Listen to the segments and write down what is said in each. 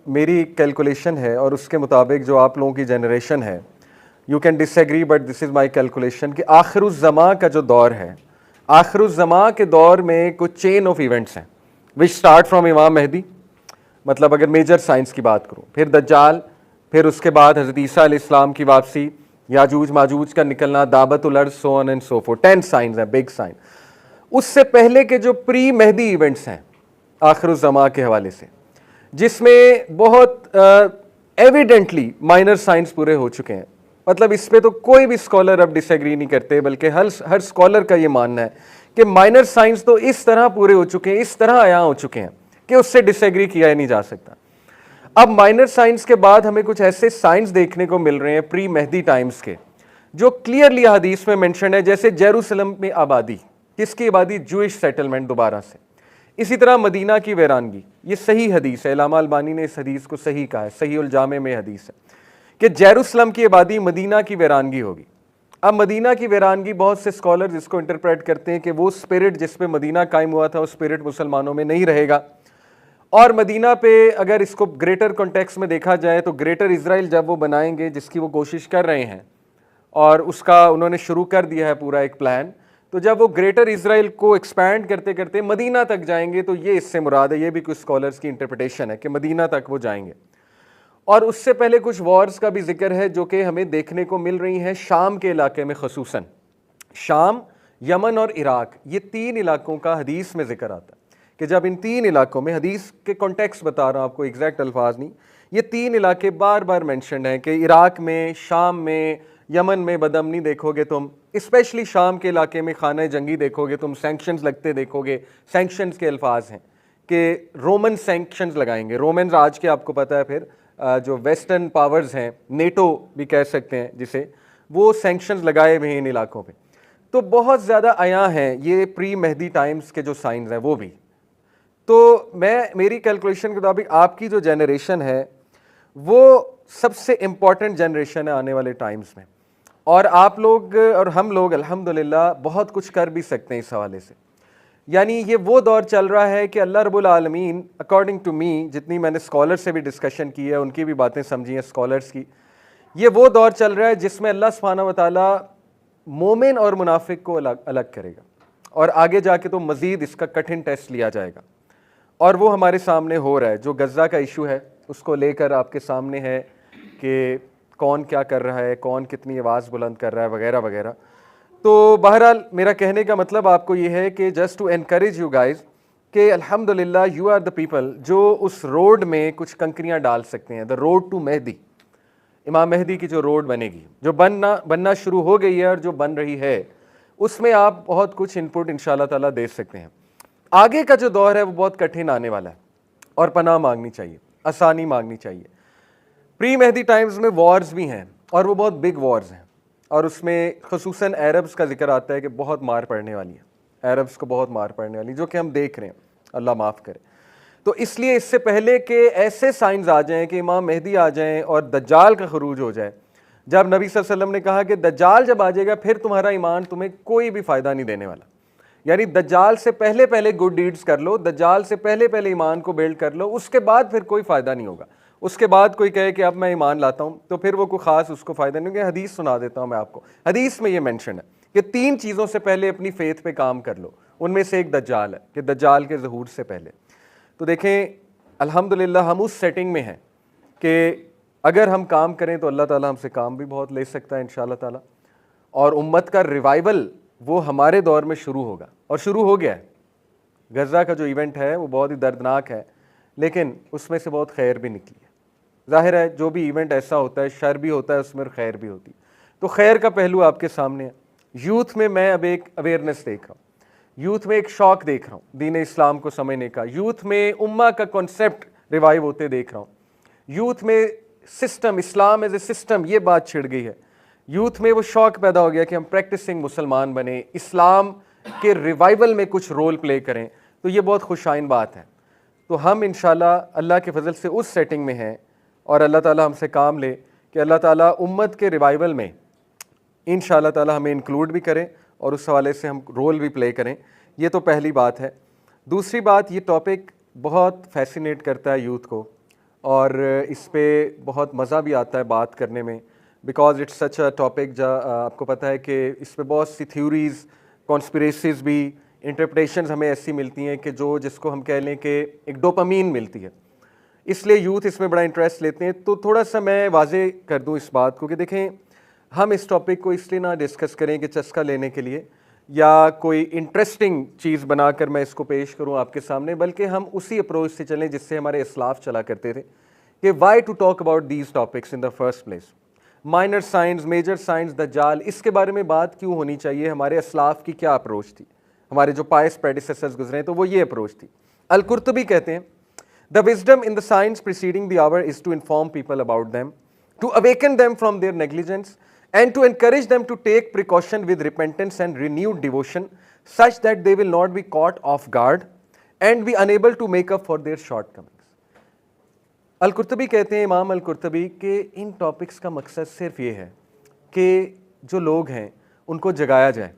मेरी कैलकुलेशन है और उसके मुताबिक जो आप लोगों की जनरेशन है, you can disagree but this is my calculation, कि आखिरुज़्ज़मा का जो दौर है, आखिरुज़्ज़मा के दौर में कुछ चेन ऑफ इवेंट्स हैं विच स्टार्ट फ्रॉम इमाम मेहदी, मतलब अगर मेजर साइंस की बात करूँ, फिर दज्जाल, फिर उसके बाद हज़रत ईसा अलैहिस्सलाम की वापसी, याजूज माजूज का निकलना, दाबतुल अर्ज़, so on and so fourth, 10 science हैं, बिग साइन। उससे पहले के जो प्री मेहदी इवेंट्स हैं आखिरुज़्ज़मा के हवाले से, जिसमें बहुत एविडेंटली माइनर साइंस पूरे हो चुके हैं, मतलब इस पे तो कोई भी स्कॉलर अब डिसएग्री नहीं करते, बल्कि हर स्कॉलर का ये मानना है कि माइनर साइंस तो इस तरह पूरे हो चुके हैं, इस तरह आया हो चुके हैं कि उससे डिसएग्री किया ही नहीं जा सकता। अब माइनर साइंस के बाद हमें कुछ ऐसे साइंस देखने को मिल रहे हैं प्री मेहदी टाइम्स के, जो क्लियरली हदीस में मेंशन है, जैसे जेरूसलम में आबादी, किसकी आबादी? जूइश सेटलमेंट दोबारा से। इसी तरह मदीना की वैरानगी, ये सही हदीस है, इलामा अलबानी ने इस हदीस को सही कहा है, सही उल जामे में हदीस है कि जेरूसलम की आबादी मदीना की वैरानगी होगी। अब मदीना की वैरानगी बहुत से स्कॉलर इसको इंटरप्रेट करते हैं कि वो स्पिरिट जिस पे मदीना कायम हुआ था, वो स्पिरिट मुसलमानों में नहीं रहेगा, और मदीना पे अगर इसको ग्रेटर कॉन्टेक्स्ट में देखा जाए तो ग्रेटर इजराइल जब वो बनाएंगे, जिसकी वो कोशिश कर रहे हैं और उसका उन्होंने शुरू कर दिया है पूरा एक प्लान, तो जब वो ग्रेटर इजराइल को एक्सपैंड करते करते मदीना तक जाएंगे, तो ये इससे मुराद है, ये भी कुछ स्कॉलर्स की इंटरप्रिटेशन है कि मदीना तक वो जाएंगे। और उससे पहले कुछ वॉर्स का भी जिक्र है जो कि हमें देखने को मिल रही हैं शाम के इलाके में, खसूसन शाम, यमन और इराक, ये 3 इलाकों का हदीस में जिक्र आता है कि जब इन 3 इलाकों में, हदीस के कॉन्टेक्स्ट बता रहा हूँ आपको, एग्जैक्ट अल्फाज नहीं, ये 3 इलाके बार बार मेंशन है कि इराक में, शाम में, यमन में बदअमनी देखोगे तुम, स्पेशली शाम के इलाके में खाना जंगी देखोगे तुम, सैंक्शंस लगते देखोगे। सैंक्शंस के अल्फाज हैं कि रोमन सैंक्शंस लगाएंगे, रोमन आज के आपको पता है, फिर जो वेस्टर्न पावर्स हैं, नेटो भी कह सकते हैं जिसे, वो सैंक्शंस लगाए हुए हैं इन इलाकों पे। तो बहुत ज़्यादा आया हैं ये प्री मेहदी टाइम्स के जो साइंस हैं वो भी। तो मेरी कैलकुलेशन के मुताबिक आपकी जो जनरेशन है वो सबसे इम्पॉर्टेंट जनरेशन है आने वाले टाइम्स में, और आप लोग और हम लोग अल्हम्दुलिल्लाह बहुत कुछ कर भी सकते हैं इस हवाले से। यानी ये वो दौर चल रहा है कि अल्लाह रब्बुल आलमीन, अकॉर्डिंग टू मी, जितनी मैंने स्कॉलर से भी डिस्कशन की है, उनकी भी बातें समझी हैं स्कॉलर्स की, ये वो दौर चल रहा है जिसमें अल्लाह सुब्हानहू व तआला मोमिन और मुनाफिक को अलग अलग करेगा, और आगे जाके तो मज़ीद इसका कठिन टेस्ट लिया जाएगा, और वो हमारे सामने हो रहा है। जो गज़ा का इशू है उसको लेकर आपके सामने है कि कौन क्या कर रहा है, कौन कितनी आवाज़ बुलंद कर रहा है, वगैरह वगैरह। तो बहरहाल मेरा कहने का मतलब आपको ये है कि just to encourage you guys कि अल्हम्दुलिल्लाह यू आर द पीपल जो उस रोड में कुछ कंकरियाँ डाल सकते हैं, द रोड टू मेहदी, इमाम मेहदी की जो रोड बनेगी, जो बनना शुरू हो गई है और जो बन रही है, उसमें आप बहुत कुछ इनपुट इंशाअल्लाह ताला दे सकते हैं। आगे का जो दौर है वो बहुत कठिन आने वाला है, और पनाह मांगनी चाहिए, आसानी मांगनी चाहिए। प्री मेहदी टाइम्स में वॉर्स भी हैं, और वो बहुत बिग वॉर्स हैं, और उसमें खसूसन अरब्स का जिक्र आता है कि बहुत मार पड़ने वाली है, अरब्स को बहुत मार पड़ने वाली, जो कि हम देख रहे हैं, अल्लाह माफ़ करे। तो इसलिए इससे पहले कि ऐसे साइंस आ जाएं कि इमाम मेहदी आ जाएं और दज्जाल का खरूज हो जाए, जब नबी सल्लल्लाहु अलैहि वसल्लम ने कहा कि दज्जाल जब आ जाएगा फिर तुम्हारा ईमान तुम्हें कोई भी फ़ायदा नहीं देने वाला, यानी दज्जाल से पहले पहले गुड डीड्स कर लो, दज्जाल से पहले पहले ईमान को बिल्ड कर लो, उसके बाद फिर कोई फ़ायदा नहीं होगा। उसके बाद कोई कहे कि अब मैं ईमान लाता हूँ, तो फिर वो कोई ख़ास उसको फ़ायदा नहीं होगा। हदीस सुना देता हूँ मैं आपको, हदीस में ये मेंशन है कि 3 चीज़ों से पहले अपनी फ़ेथ पे काम कर लो, उनमें से एक दज्जाल है, कि दज्जाल के ज़हूर से पहले। तो देखें अल्हम्दुलिल्लाह हम उस सेटिंग में हैं कि अगर हम काम करें तो अल्लाह ताला हमसे काम भी बहुत ले सकता है इंशाअल्लाह ताला, और उम्मत का रिवाइवल वो हमारे दौर में शुरू होगा, और शुरू हो गया है। गज़ा का जो इवेंट है वो बहुत ही दर्दनाक है, लेकिन उसमें से बहुत खैर भी निकली है। ज़ाहिर है जो भी इवेंट ऐसा होता है, शर भी होता है उसमें, खैर भी होती है। तो खैर का पहलू आपके सामने है। यूथ में मैं अब एक अवेयरनेस देख रहा हूँ, यूथ में एक शौक़ देख रहा हूँ दीन इस्लाम को समझने का, यूथ में उम्मा का कॉन्सेप्ट रिवाइव होते देख रहा हूँ, यूथ में system, Islam as a system, ये बात छिड़ गई है। यूथ में वो शौक़ पैदा हो गया कि हम प्रैक्टिसिंग मुसलमान बने, इस्लाम के रिवाइवल में कुछ रोल प्ले करें, तो ये बहुत खुशाइन बात है। तो हम इंशाल्लाह अल्लाह के फजल से उस सेटिंग में हैं, और अल्लाह ताला हमसे काम ले कि अल्लाह ताला उम्मत के रिवाइवल में इंशाअल्लाह ताला हमें इंक्लूड भी करें और उस हवाले से हम रोल भी प्ले करें। ये तो पहली बात है। दूसरी बात, ये टॉपिक बहुत फैसिनेट करता है यूथ को, और इस पे बहुत मज़ा भी आता है बात करने में, because it's such a topic आपको पता है कि इस पे बहुत सी थ्योरीज, कॉन्स्पिरेसीज भी, इंटरप्रिटेशंस हमें ऐसी मिलती हैं कि जिसको हम कह लें कि एक डोपामीन मिलती है, इसलिए यूथ इसमें बड़ा इंटरेस्ट लेते हैं। तो थोड़ा सा मैं वाजे कर दूं इस बात को कि देखें, हम इस टॉपिक को इसलिए ना डिस्कस करें कि चस्का लेने के लिए या कोई इंटरेस्टिंग चीज़ बनाकर मैं इसको पेश करूं आपके सामने, बल्कि हम उसी अप्रोच से चलें जिससे हमारे इस्लाफ चला करते थे कि why to talk about these topics in the first place. Minor science, major science, दज्जाल, इसके बारे में बात क्यों होनी चाहिए, हमारे इस्लाफ की क्या अप्रोच थी, हमारे जो पायस प्रेडिसेसर्स गुजरे तो वो ये अप्रोच थी। अल-कुर्तुबी कहते हैं, the wisdom in the science preceding the hour is to inform people about them, to awaken them from their negligence and to encourage them to take precaution with repentance and renewed devotion, such that they will not be caught off guard and be unable to make up for their shortcomings. अल-कुर्तुबी कहते हैं, इमाम अल-कुर्तुबी, के इन topics का मकसद सिर्फ ये है कि जो लोग हैं उनको जगाया जाए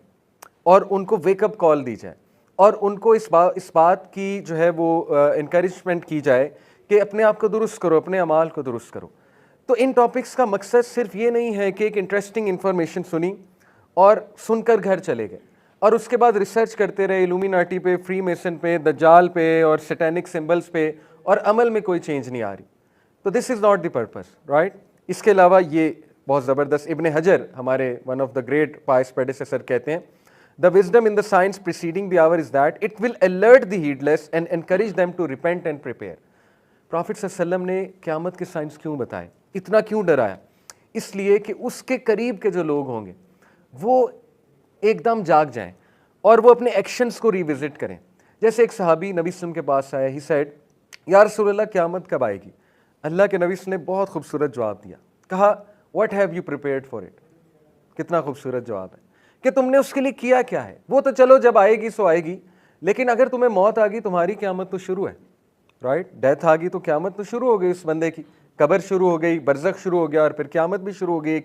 और उनको वेकअप कॉल दी जाए और उनको इस बात की जो है वो इंकरेजमेंट की जाए कि अपने आप को दुरुस्त करो, अपने अमाल को दुरुस्त करो। तो इन टॉपिक्स का मकसद सिर्फ ये नहीं है कि एक इंटरेस्टिंग इन्फॉर्मेशन सुनी और सुनकर घर चले गए और उसके बाद रिसर्च करते रहे इल्यूमिनाटी पे, फ्री मेसन पे, दज्जाल पे और सैटेनिक सिंबल्स पे, और अमल में कोई चेंज नहीं आ रही। तो this is not the purpose, right. इसके अलावा ये बहुत ज़बरदस्त, इब्न हजर, हमारे one of the great pious predecessor, कहते हैं, the wisdom in the science preceding the hour is that it will alert the heedless and encourage them to repent and prepare. Prophet सल्लल्लाहु अलैहि वसल्लम ने क़यामत के science क्यों बताए, इतना क्यों डराया? इसलिए कि उसके करीब के जो लोग होंगे वो एकदम जाग जाएं और वो अपने एक्शंस को रिविजिट करें। जैसे एक सहाबी नबी सल्लल्लाहु अलैहि वसल्लम के पास आया, ही सेड, या रसूलल्लाह क़यामत कब आएगी? अल्लाह के नबी ने बहुत खूबसूरत जवाब दिया, कहा, what have you prepared for it. कितना खूबसूरत जवाब है कि तुमने उसके लिए किया क्या है। वो तो चलो जब आएगी सो आएगी, लेकिन अगर तुम्हें मौत आ गई, तुम्हारी क़यामत तो शुरू है, राइट। डेथ आ गई तो क़यामत तो शुरू हो गई उस बंदे की, कब्र शुरू हो गई, बरज़ख शुरू हो गया और फिर क़यामत भी शुरू हो गई।